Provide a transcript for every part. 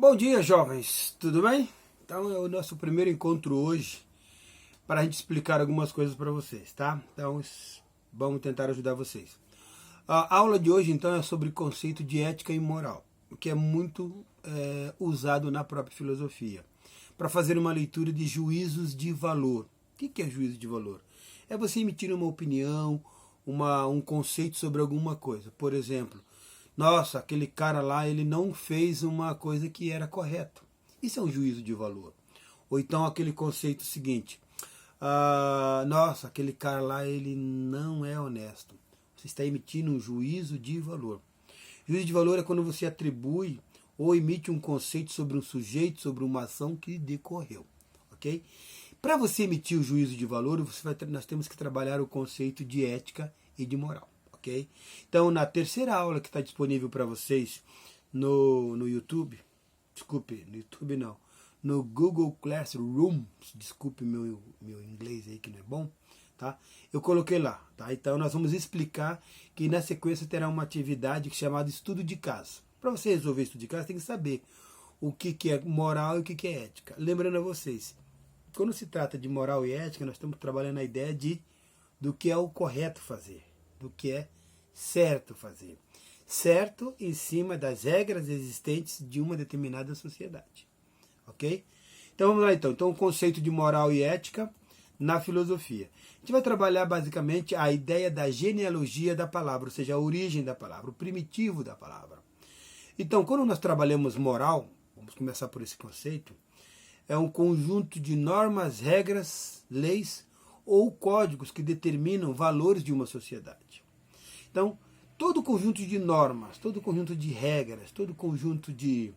Bom dia, jovens, tudo bem? Então é o nosso primeiro encontro hoje para a gente explicar algumas coisas para vocês, tá? Então vamos tentar ajudar vocês. A aula de hoje então é sobre conceito de ética e moral, o que é muito usado na própria filosofia, para fazer uma leitura de juízos de valor. O que é juízo de valor? É você emitir uma opinião, um conceito sobre alguma coisa. Por exemplo, nossa, aquele cara lá, ele não fez uma coisa que era correta. Isso é um juízo de valor. Ou então aquele conceito seguinte, nossa, aquele cara lá, ele não é honesto. Você está emitindo um juízo de valor. Juízo de valor é quando você atribui ou emite um conceito sobre um sujeito, sobre uma ação que decorreu. Ok? Para você emitir o juízo de valor, nós temos que trabalhar o conceito de ética e de moral. Okay? Então, na terceira aula que está disponível para vocês no YouTube, desculpe, no YouTube não, no Google Classroom, desculpe meu inglês aí que não é bom, tá? Eu coloquei lá, tá? Então, nós vamos explicar que na sequência terá uma atividade chamada estudo de caso. Para você resolver estudo de caso, tem que saber o que é moral e o que é ética. Lembrando a vocês, quando se trata de moral e ética, nós estamos trabalhando a ideia do que é o correto fazer, do que é certo fazer. Certo em cima das regras existentes de uma determinada sociedade. Ok? Então vamos lá então. Então o conceito de moral e ética na filosofia. A gente vai trabalhar basicamente a ideia da genealogia da palavra, ou seja, a origem da palavra, o primitivo da palavra. Então quando nós trabalhamos moral, vamos começar por esse conceito, é um conjunto de normas, regras, leis ou códigos que determinam valores de uma sociedade. Então, todo conjunto de normas, todo conjunto de regras, todo conjunto de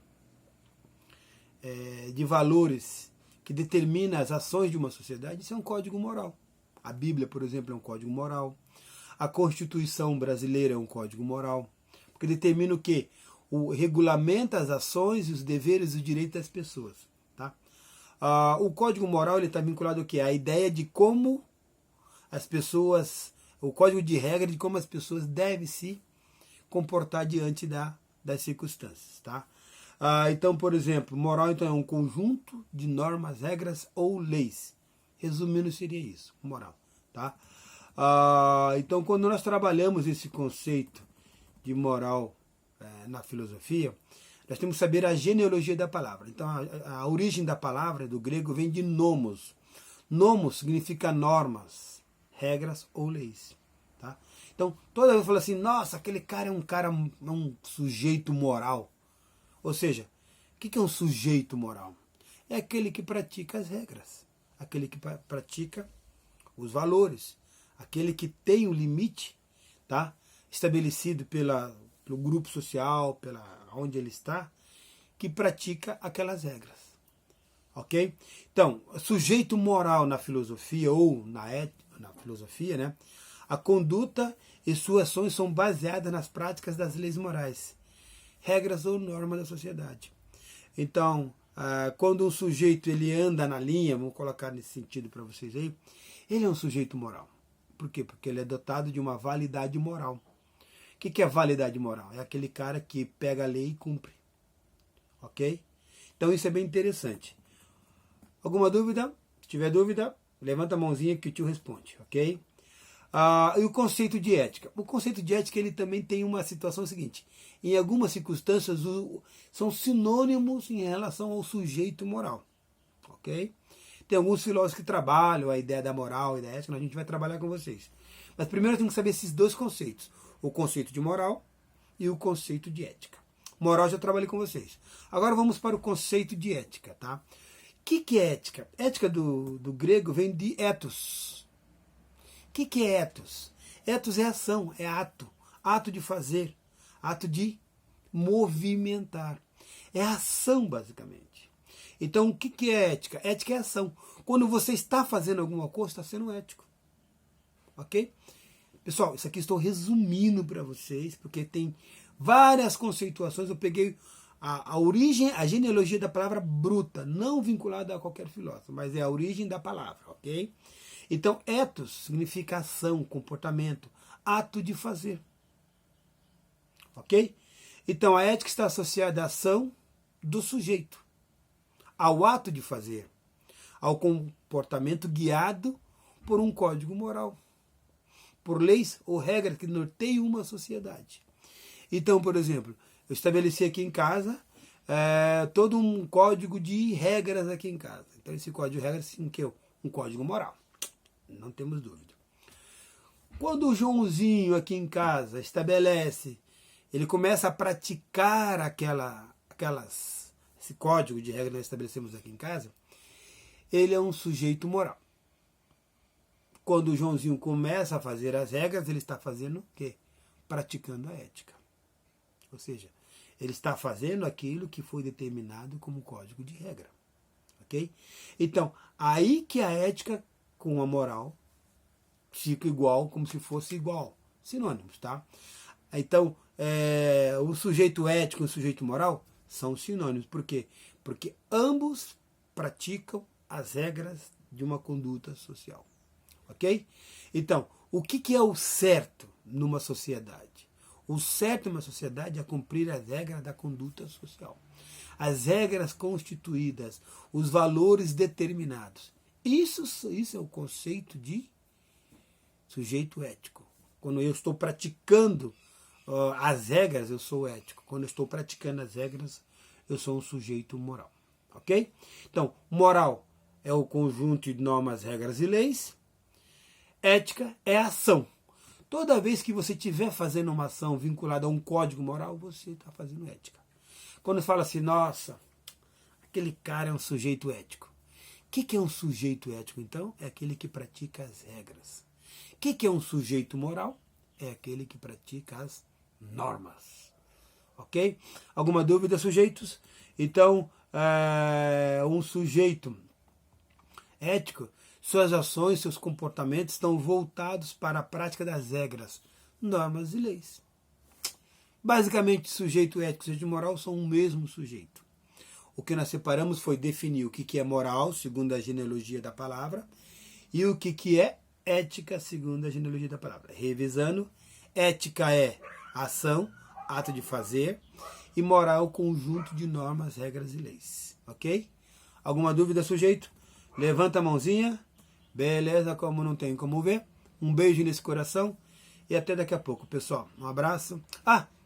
valores que determina as ações de uma sociedade, isso é um código moral. A Bíblia, por exemplo, é um código moral. A Constituição brasileira é um código moral, porque determina o quê? Regulamenta as ações, os deveres e os direitos das pessoas. Tá? O código moral está vinculado ao quê? À ideia de como as pessoas, o código de regra de como as pessoas devem se comportar diante das circunstâncias. Tá? Então, por exemplo, moral então, é um conjunto de normas, regras ou leis. Resumindo, seria isso, moral. Tá? Então, quando nós trabalhamos esse conceito de moral na filosofia, nós temos que saber a genealogia da palavra. Então, a origem da palavra, do grego, vem de nomos. Nomos significa normas, regras ou leis. Tá? Então, toda vez eu falo assim, nossa, aquele cara é um sujeito moral. Ou seja, o que é um sujeito moral? É aquele que pratica as regras, aquele que pratica os valores, aquele que tem o limite, tá? Estabelecido pelo grupo social, onde ele está, que pratica aquelas regras. Ok? Então, sujeito moral na filosofia ou na filosofia, né? A conduta e suas ações são baseadas nas práticas das leis morais, regras ou normas da sociedade. Então, quando um sujeito ele anda na linha, vamos colocar nesse sentido para vocês aí, ele é um sujeito moral. Por quê? Porque ele é dotado de uma validade moral. O que é validade moral? É aquele cara que pega a lei e cumpre. Ok? Então isso é bem interessante. Alguma dúvida? Se tiver dúvida, levanta a mãozinha que o tio responde. Ok? E o conceito de ética? O conceito de ética ele também tem uma situação seguinte. Em algumas circunstâncias são sinônimos em relação ao sujeito moral. Ok? Tem alguns filósofos que trabalham a ideia da moral e da ética, a gente vai trabalhar com vocês. Mas primeiro temos que saber esses dois conceitos. O conceito de moral e o conceito de ética. Moral já trabalhei com vocês. Agora vamos para o conceito de ética. Tá? O que é ética? Ética do grego vem de ethos. O que é ethos? Ethos é ação, é ato. Ato de fazer, ato de movimentar. É ação, basicamente. Então, o que é ética? Ética é ação. Quando você está fazendo alguma coisa, está sendo ético. Ok? Pessoal, isso aqui estou resumindo para vocês, porque tem várias conceituações. Eu peguei a origem, a genealogia da palavra bruta, não vinculada a qualquer filósofo, mas é a origem da palavra, ok? Então, ethos significa ação, comportamento, ato de fazer. Ok? Então, a ética está associada à ação do sujeito, ao ato de fazer, ao comportamento guiado por um código moral, por leis ou regras que norteiam uma sociedade. Então, por exemplo, eu estabeleci aqui em casa todo um código de regras aqui em casa. Então, esse código de regras é um código moral. Não temos dúvida. Quando o Joãozinho aqui em casa estabelece, ele começa a praticar esse código de regras que nós estabelecemos aqui em casa, ele é um sujeito moral. Quando o Joãozinho começa a fazer as regras, ele está fazendo o quê? Praticando a ética. Ou seja, ele está fazendo aquilo que foi determinado como código de regra. Ok? Então, aí que a ética com a moral fica igual, como se fosse igual. Sinônimos, tá? Então, o sujeito ético e o sujeito moral são sinônimos. Por quê? Porque ambos praticam as regras de uma conduta social. Ok? Então, o que é o certo numa sociedade? O certo numa sociedade é cumprir as regras da conduta social. As regras constituídas, os valores determinados. Isso é o conceito de sujeito ético. Quando eu estou praticando as regras, eu sou ético. Quando eu estou praticando as regras, eu sou um sujeito moral. Ok? Então, moral é o conjunto de normas, regras e leis. Ética é ação. Toda vez que você estiver fazendo uma ação vinculada a um código moral, você está fazendo ética. Quando fala assim, nossa, aquele cara é um sujeito ético. O que é um sujeito ético, então? É aquele que pratica as regras. O que é um sujeito moral? É aquele que pratica as normas. Ok? Alguma dúvida, sujeitos? Então, um sujeito ético, suas ações, seus comportamentos estão voltados para a prática das regras, normas e leis. Basicamente, sujeito ético e sujeito moral são o mesmo sujeito. O que nós separamos foi definir o que é moral, segundo a genealogia da palavra, e o que é ética, segundo a genealogia da palavra. Revisando, ética é ação, ato de fazer, e moral é o conjunto de normas, regras e leis. Ok? Alguma dúvida, sujeito? Levanta a mãozinha. Beleza, como não tem como ver. Um beijo nesse coração e até daqui a pouco, pessoal. Um abraço.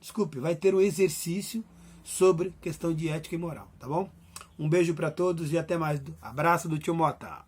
Desculpe, vai ter um exercício sobre questão de ética e moral, tá bom? Um beijo para todos e até mais. Abraço do tio Mota.